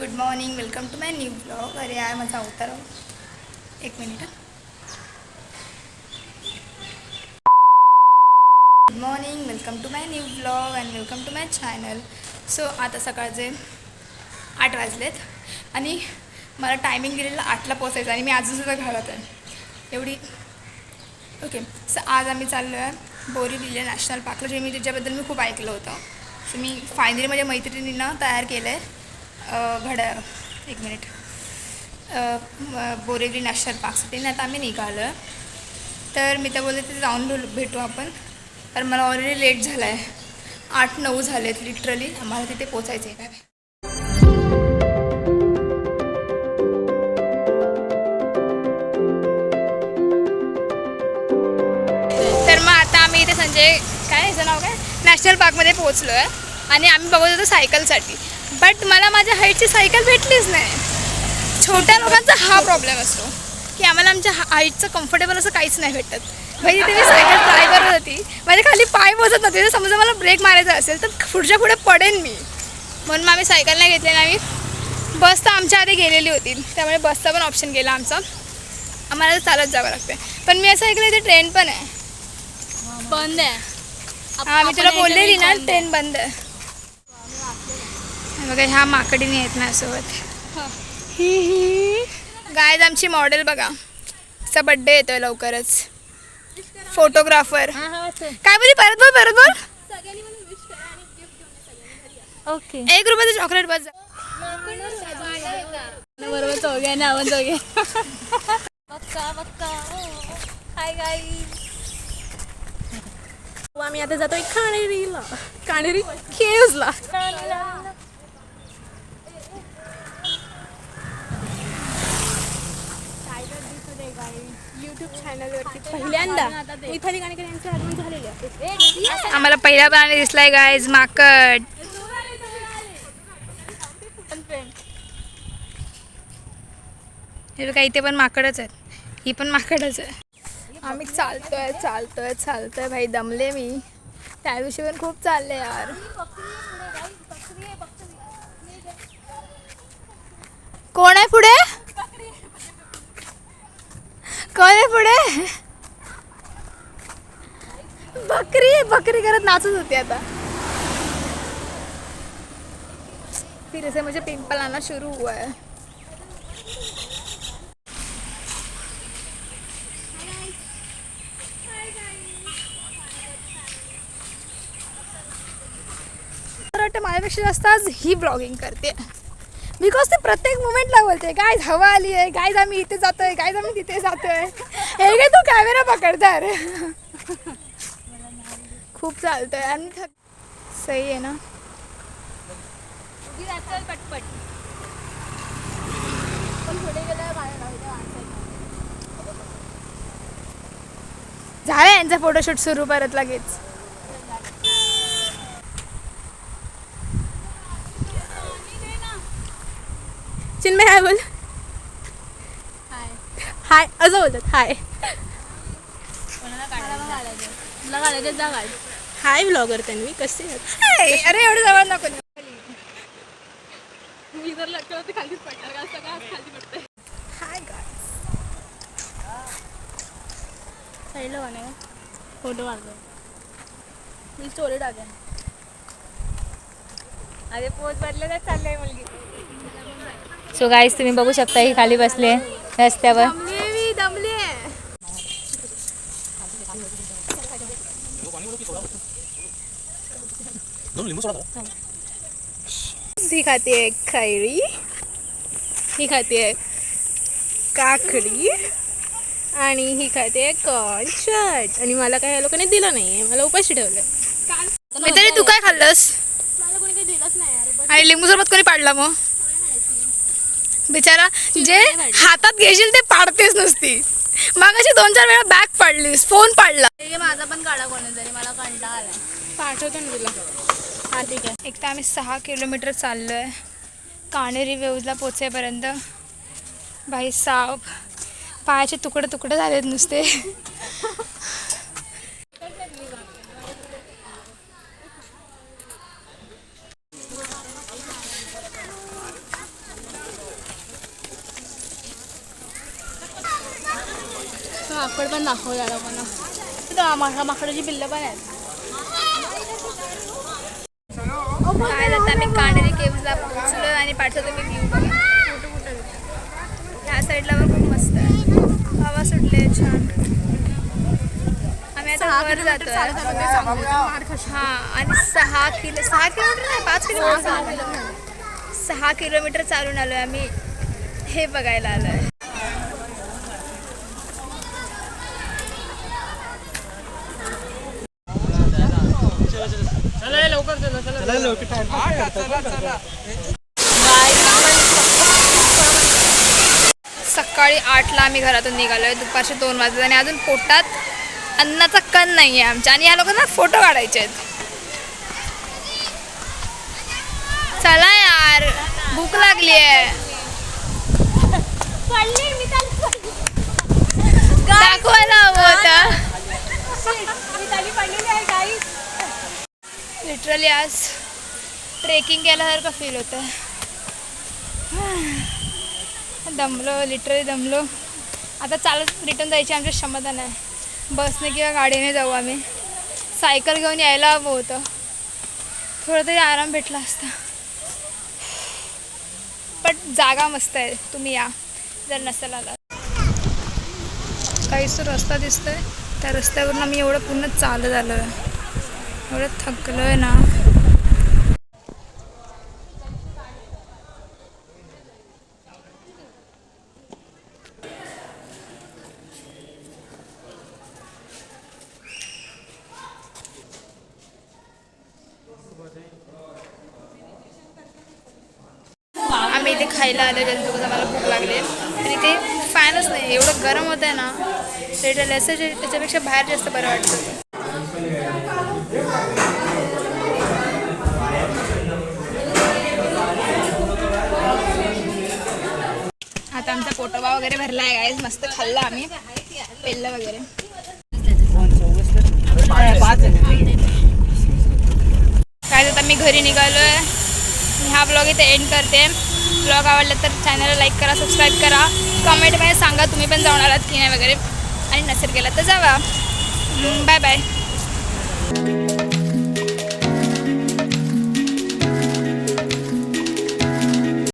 Good morning, welcome to my new blog. अरे यार माझा अवतार एक minute. Good morning, welcome to my new blog and welcome to my channel. So आता सकाळचे 8 वाजलेत आणि मला टायमिंग दिलेलं 8ला पोचायचं आणि मी अजूनसुद्धा घरात आहे एवढी. ओके, सो आज आम्ही चाललो आहे बोरिवली नॅशनल पार्कला. जे त्याच्याबद्दल मी खूप ऐकलं होतं. सो मी फायनली माझ्या मैत्रिणींना तयार केलं आहे एक मिनिट बोरिवली नॅशनल पार्कसाठी. नाही आता आम्ही निघालो आहे. तर मी तर बोलते तिथे जाऊन भेटू आपण. तर मला ऑलरेडी लेट झाला आहे. 8-9 झाले आहेत लिटरली. आम्हाला तिथे पोचायचं आहे. काय तर मग आता आम्ही इथे काय याचं नाव काय नॅशनल पार्कमध्ये पोहोचलो आहे आणि आम्ही बघत होतो सायकलसाठी. बट मला माझ्या हाईटची सायकल भेटलीच नाही. छोट्या लोकांचा हा प्रॉब्लेम असतो की आम्हाला आमच्या हाईटचं कम्फर्टेबल असं काहीच नाही भेटत. म्हणजे तिथे मी सायकल ट्राय करत होती, माझे खाली पाय बसत नव्हते. तर समजा मला ब्रेक मारायचा असेल तर पुढच्या पुढे पडेन मी. म्हणून मग आम्ही सायकल नाही घेतली. आणि आम्ही बस तर आमच्या आधी गेलेली होती, त्यामुळे बसचा पण ऑप्शन गेला आमचा. आम्हाला चालत जावं लागते. पण मी असं ऐकलं इथे ट्रेन पण आहे. बंद आहे. हां, मी तुला बोललेली ना ट्रेन बंद आहे. बघा ह्या माकडीने आहेत माझ्यासोबत. ही गायज आमची मॉडेल बघा. तिचा बड्डे येतोय लवकरच. फोटोग्राफर काय बोली परत बोल. ओके, 1 रुपयाचं चॉकलेट बस. बरोबर चौघे आणि आपण चौघे. बक्का हाय गाईज. आम्ही आता जातोय काणेरी केव्जला. युट्यूब चॅनलवरती पहिल्यांदा मिथाली काणेकर यांचं आगमन झालेलं आहे. आम्हाला पहिला प्राणी दिसलाय गायज, माकड. हे बघा इथे पण माकडच आहेत. ही पण माकडच आहे. आम्ही चालतोय भाई. दमले मी. त्या दिवशी पण खूप चालले यार. कोण आहे पुढे? बकरी करत नाचत होती. आता फिर से मुझे पिंपल आना शुरू हुआ है. वाटतं माझ्यापेक्षा जास्त आज ही ब्लॉगिंग करते. बिकॉज ते प्रत्येक मुमेंटला बोलते गाईज हवा आली आहे, गाईज आम्ही इथे जातोय, गाईज आम्ही तिथे जातोय. हे काय तू कॅमेरा पकडता रे. खूप चालतोय आणि सही आहे ना. पटपट झालं यांचा फोटोशूट सुरू परत लगेच. चिन्मय हाय बोल. हाय असं बोलतात. हाय हाय ब्लॉगर त्यांनी कसे. अरे एवढं जवळ नको. मी जर लटकवते खालीच पडणार का, सगळं खाली पडतंय. हाय साईडला बघा फोटो मारतो मी, स्टोरी टाकेन. अरे पोच बदलत चाललंय मुलगी. सो गाईज तुम्ही बघू शकता ही खाली बसले रस्त्यावर. दमले. ही खाते खैरी, ही खाते काकडी आणि ही खाते कॉर्नशट. आणि मला काय या लोकांनी दिलं नाही, मला उपाशी ठेवलं. मी तरी तू काय खाल्लंस? मला कोणी काही दिलंच नाही यार. आणि लिंबू सरबत कोणी पाडला मग? बिचारा जे हातात घेशील ते पाडतेच नुसती. मग अशी 2-4 वेळा बॅग पाडलीस, फोन पाडला. माझा पण काढा कोणीतरी, मला कंटाळा आलाय. पाठवतो ना तुला. हा ठीक आहे. एक तर आम्ही 6 किलोमीटर चाललो आहे काणेरी वेऊजला पोचेपर्यंत. भाई साहेब पायाचे तुकडे झालेत नुसते. बोकड पण दाखवलं लोकांना. तिथं माकडाची पिल्लं पण आहेत. काय आता आम्ही कांढरी केव्हला पोहोचलो आणि पाठवतो मी व्ह्यू बघा. ह्या साईडला वर खूप मस्त आहे, हवा सुटले छान. आम्ही आता वर जातोय. हां आणि 6 किलोमीटर नाही 5 किलोमीटर 6 किलोमीटर चालून आलोय आम्ही. हे बघायला आलोय. सकाळी 8ला आम्ही घरातून निघालोय, दुपारचे 2 वाजले आणि अजून पोटात अन्नाचा कण नाही आहे आमच्या. आणि या लोकांना फोटो काढायचे आहेत. चला यार, भूक लागली आहे. दाखवायला हवं होतं. लिटरली आज ट्रेकिंग केल्यासारखं फील होतं. दमलो, लिटरली दमलो. आता चालत रिटर्न जायची आमच्या क्षमता नाही. बसने किंवा गाडीने जाऊ आम्ही. सायकल घेऊन यायला हवं होतं, थोडं तरी आराम भेटला असता. पण जागा मस्त आहे, तुम्ही या जर नसेल आला. काहीच रस्ता दिसतोय, त्या रस्त्यावरून मी एवढं पूर्ण चालत आलो आहे. एवढं थकलो आहे ना. आम्ही इथे खायला आलो ज्यांचं मला भूक लागली आणि ते फॅनच नाही, एवढं गरम होतं आहे ना. लिटरली असं त्याच्यापेक्षा बाहेर जास्त बरं वाटतं. आता आमचा पोटोबा वगैरे भरला आहे गाईज. मस्त खाल्ला आम्ही, पेल्लं वगैरे. काय आता मी घरी निघालो आहे. हा ब्लॉग इथे एंड करते. ब्लॉग आवडला तर चॅनलला लाईक करा, सबस्क्राईब करा, कमेंटमध्ये सांगा तुम्ही पण जाऊन आलात की नाही वगैरे. आणि नसेल गेला तर जावा. Bye bye.